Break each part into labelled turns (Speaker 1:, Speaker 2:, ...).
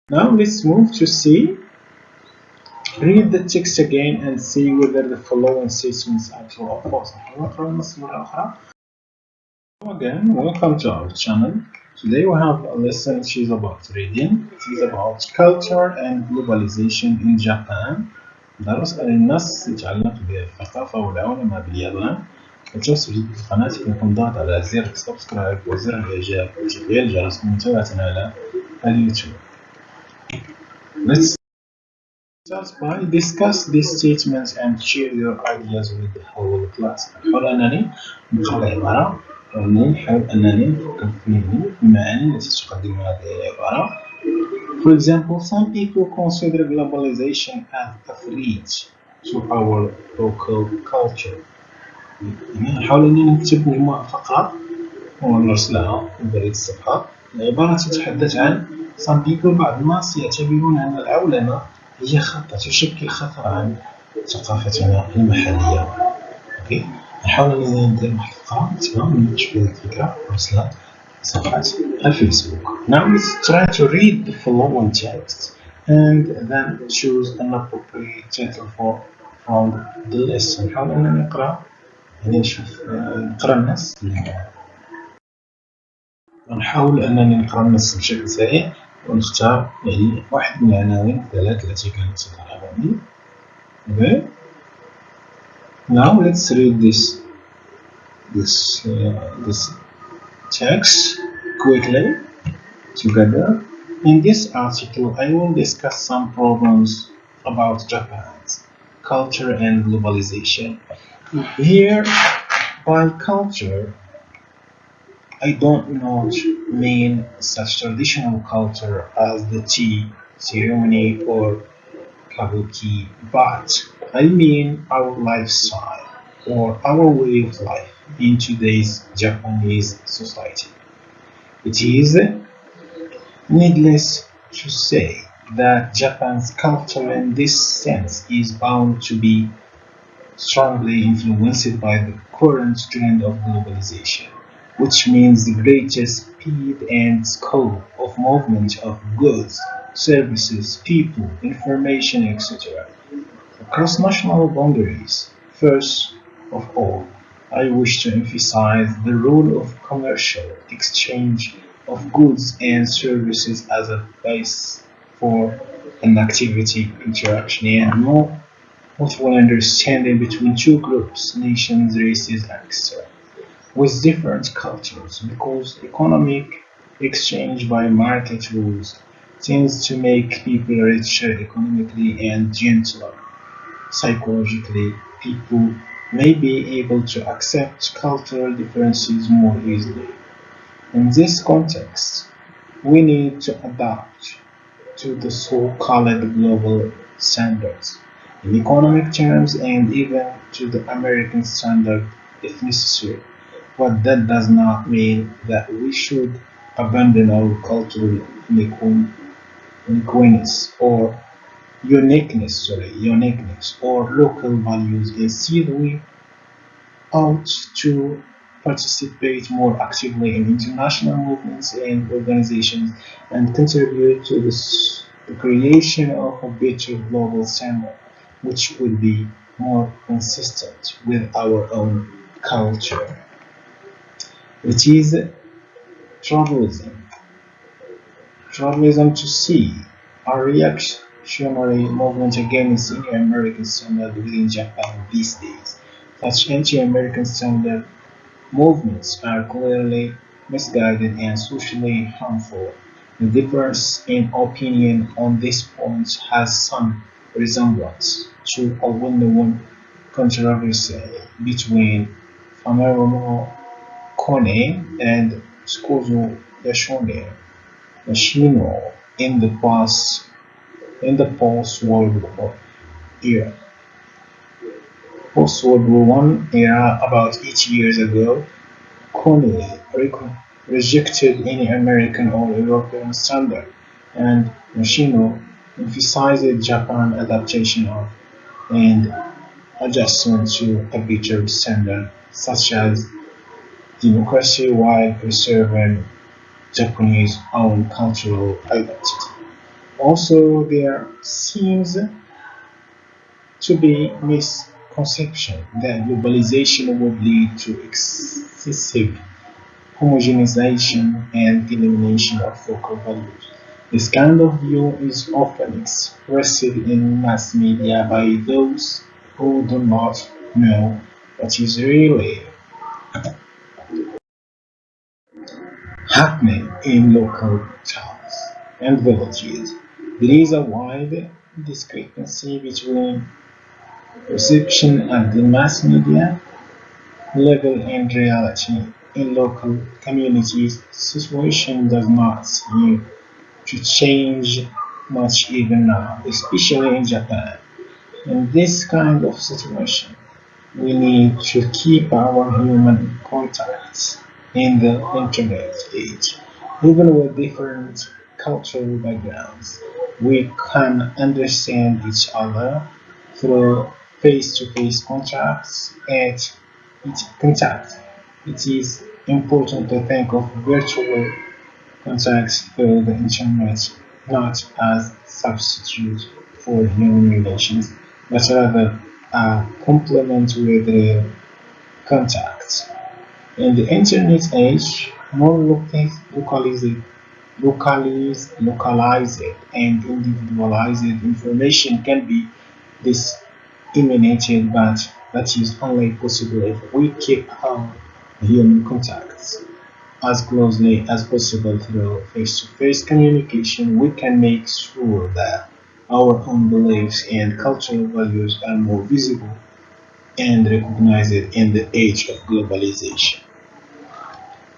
Speaker 1: Now let's move to C. Read the text again and see whether the following statements are true or false. Again, welcome to our channel. Today we have a lesson which is about reading. It is about culture and globalization in Japan. درس النص يتعلق بالثقافة والعولمة باليابان. وتوصل جديد في قناتي كنكون ضغط على زر سبسكرايب وزر الإعجاب وتفعيل الجرس لمتابعتنا على اليوتيوب. Let's start by discuss these statements and share your ideas with the whole class. نحاول أنني نقرأ العبارة ونحاول أنني نفكر في المعاني التي تقدمها هذه العبارة. For example, some people consider globalization as a threat to our local culture. نحاول أنني نكتب مجموعة فقرات ونرسلها من بريد الصفحة. العبارة تتحدث عن some people بعض الناس يعتبرون أن العولمة هي خطر تشكل خطر عن ثقافتنا المحلية. أوكي، نحاول أن ندير واحد الفقرة تمام نشوف الفكرة ونرسلها صفحة الفيسبوك. Now let's try to read the following text and then choose an appropriate title from the list. نحاول أن نقرأ يعني نشوف نقرأ النص ونحاول أنني نقرأ النص بشكل سريع ونختار يعني واحد من العناوين الثلاث التي كانت تظهر أمامي. Okay. Now let's read this text quickly together. In this article, I will discuss some problems about Japan's culture and globalization. Here, by culture, I don't not mean such traditional culture as the tea ceremony or kabuki, but I mean our lifestyle or our way of life in today's Japanese society. It is needless to say that Japan's culture in this sense is bound to be strongly influenced by the current trend of globalization, which means the greatest speed and scope of movement of goods, services, people, information, etc. across national boundaries. First of all, I wish to emphasize the role of commercial exchange of goods and services as a base for an activity, interaction, and mutual understanding between two groups, nations, races, etc. with different cultures, because economic exchange by market rules tends to make people richer economically and gentler psychologically. People may be able to accept cultural differences more easily. In this context, we need to adapt to the so-called global standards in economic terms and even to the American standard if necessary. But that does not mean that we should abandon our cultural uniqueness or local values. Instead, we ought to participate more actively in international movements and organizations and contribute to the creation of a better global standard, which would be more consistent with our own culture. It is tribalism to see a reactionary movement against any American standard within Japan these days. Such anti-American standard movements are clearly misguided and socially harmful. The difference in opinion on this point has some resemblance to a well-known controversy between Famaro Kone and Skozo Yashino in the post-World War era. Post-World War I era, about 8 years ago, Kone rejected any American or European standard, and Yoshino emphasized Japan's adaptation of and adjustment to a better standard, such as democracy, while preserving Japanese own cultural identity. Also, there seems to be misconception that globalization would lead to excessive homogenization and elimination of local values. This kind of view is often expressed in mass media by those who do not know what is really happening in local towns and villages. There is a wide discrepancy between perception at the mass media level and reality. In local communities, the situation does not seem to change much even now, especially in Japan. In this kind of situation, we need to keep our human contacts in the internet age. Even with different cultural backgrounds, we can understand each other through face-to-face contacts and contact. It is important to think of virtual contacts through the internet not as substitute for human relations, but rather a complement with real contacts. In the internet age, more localized and individualized information can be disseminated, but that is only possible if we keep our human contacts as closely as possible through face-to-face communication. We can make sure that our own beliefs and cultural values are more visible and recognized in the age of globalization.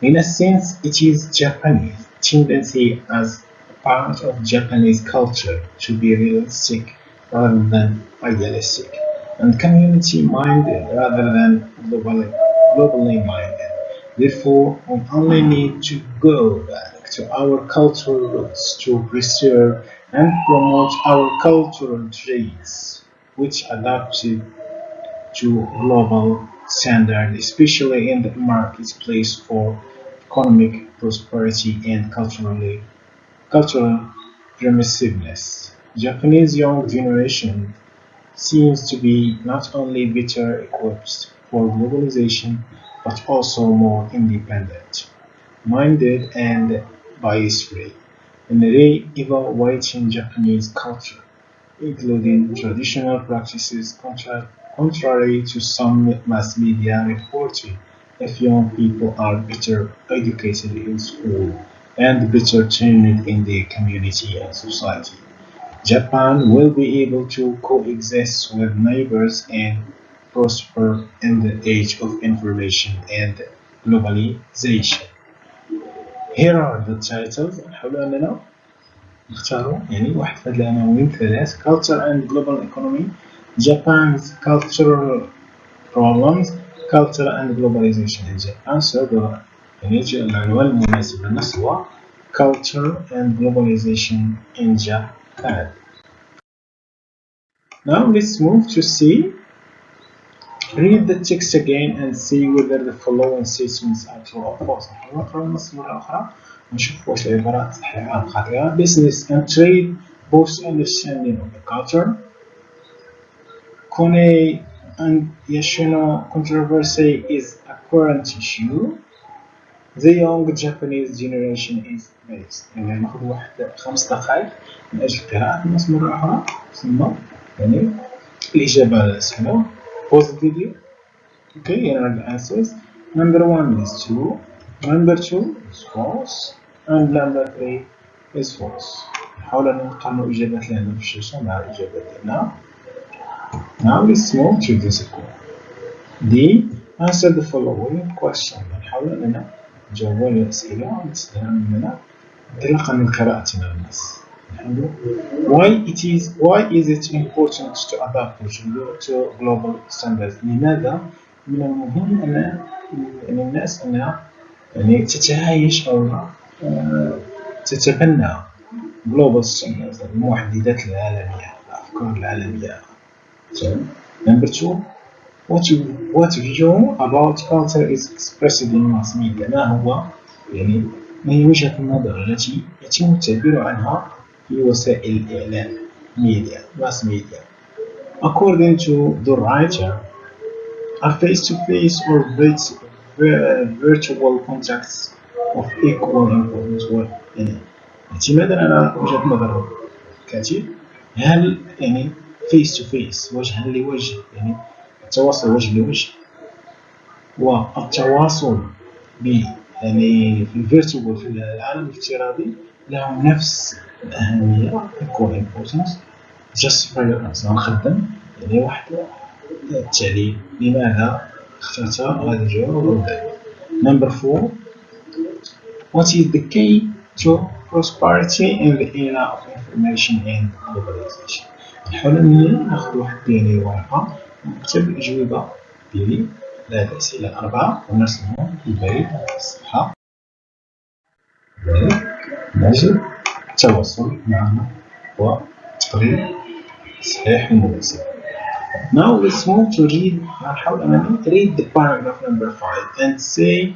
Speaker 1: In a sense, it is Japanese tendency as part of Japanese culture to be realistic rather than idealistic, and community-minded rather than globally minded. Therefore, we only need to go back to our cultural roots to preserve and promote our cultural traits, which adapted to global standards, especially in the marketplace for economic prosperity and cultural permissiveness. Japanese young generation seems to be not only better equipped for globalization but also more independent minded and bias free in re-evaluating Japanese culture, including traditional practices contrary to some mass media reporting. If young people are better educated in school and better trained in their community and society, Japan will be able to coexist with neighbors and prosper in the age of information and globalization. Here are the titles. نحاول أننا نختاروا يعني واحد من العناوين ثلاث: Culture and Global Economy, Japan's Cultural Problems, Culture and Globalization in Japan. So يعني العنوان المناسب لنا هو Culture and Globalization in Japan. Now let's move to C. Read the text again and see whether the following statements are true or false. نقرأ النص مرة أخرى ونشوف واش العبارات صحيحة أم خاطئة. Business and trade boost understanding of the culture. Kone and Yashino controversy is a current issue. The young Japanese generation is based. يعني ناخذ واحد 5 دقائق من أجل قراءة النص مرة أخرى ثم يعني الإجابة سهلة. Pause the video. Okay, here are the answers. Number 1 is true. Number 2 is false. And number 3 is false. نحاول أن نقارن الإجابات اللي عندنا في الشاشة مع الإجابات ديالنا. Now let's move to this one. D. Answer the following question. نحاول أننا نجاوب على الأسئلة ونستفيد منها انطلاقا من قراءتنا للنص. Why is it important to adapt to global standards? لماذا من المهم أن الناس أنها يعني تتعايش أو تتبنى global standards المحددات العالمية الأفكار العالمية. So, number 2, what view about culture is expressed in mass media? ما هي وجهة النظر التي يتم التعبير عنها في وسائل الإعلام media mass media. According to the writer, a face-to-face or virtual contacts of equal importance. يعني اعتمادا على وجهة نظر الكاتب، هل يعني face to face وجها لوجه، يعني التواصل وجه لوجه، والتواصل يعني في الفيرتوال في العالم الافتراضي له نفس الأهمية equal importance. justify your answer. نخدم يعني واحد التعليل، لماذا اخترت هذا الجواب أو ذلك. Number 4. What is the key to prosperity in the era of information and globalization؟ نحاول أنني ناخذ واحد ديالي ورقة ونكتب الأجوبة ديالي لهاد الأسئلة الأربعة ونرسمهم في البريد في الصفحة. نجد التواصل معنا وتقرير صحيح ومناسب. Now let's move to read. نحاول أنني read the paragraph number 5 and say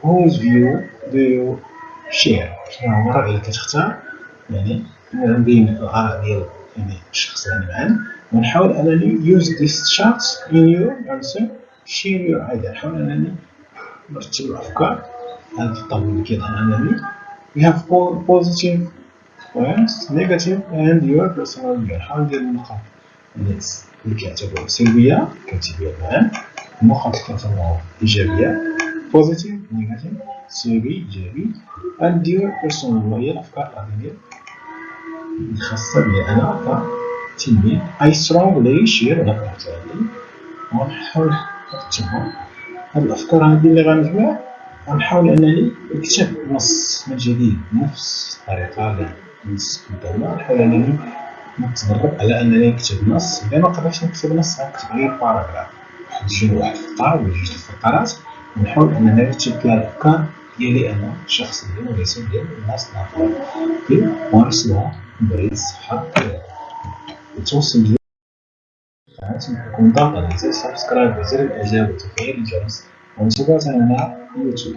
Speaker 1: whose view do you share. شنو هو الرأي اللي كتختار؟ يعني بين الآراء ديال يعني الشخصين معا، ونحاول أنني use this chart in your answer. share your idea. نحاول أنني نرتب الأفكار. هذا الطابور اللي كيظهر أمامي. we have all positive points, negative and your personal view. نحاول ندير النقاط اللي كيعتبروها سلبية كتبيها معا، النقاط اللي كنعتبروها إيجابية positive negative سلبي إيجابي and your personal وهي الأفكار العادية الخاصة بي أنا كتلميذ. I strongly share الأفكار تاعي ونحاول نرتبهم. هاد الأفكار هادي اللي غنجمع غنحاول أنني نكتب نص من جديد بنفس الطريقة اللي نستخدمها. نحاول أنني نتدرب على أنني نكتب نص. إذا مقدرتش نكتب نص غنكتب غير باراغراف، واحد الفقرة ولا جوج الفقرات، ونحاول أنني نرتب فيها الأفكار ديالي أنا شخصيا وليس ديال الناس الآخرين، ونرسلها من بعيد الصفحة. التواصل ديالي يمكنكم ضغط على زر سبسكرايب وزر الإعجاب وتفعيل الجرس ومتابعتنا على اليوتيوب.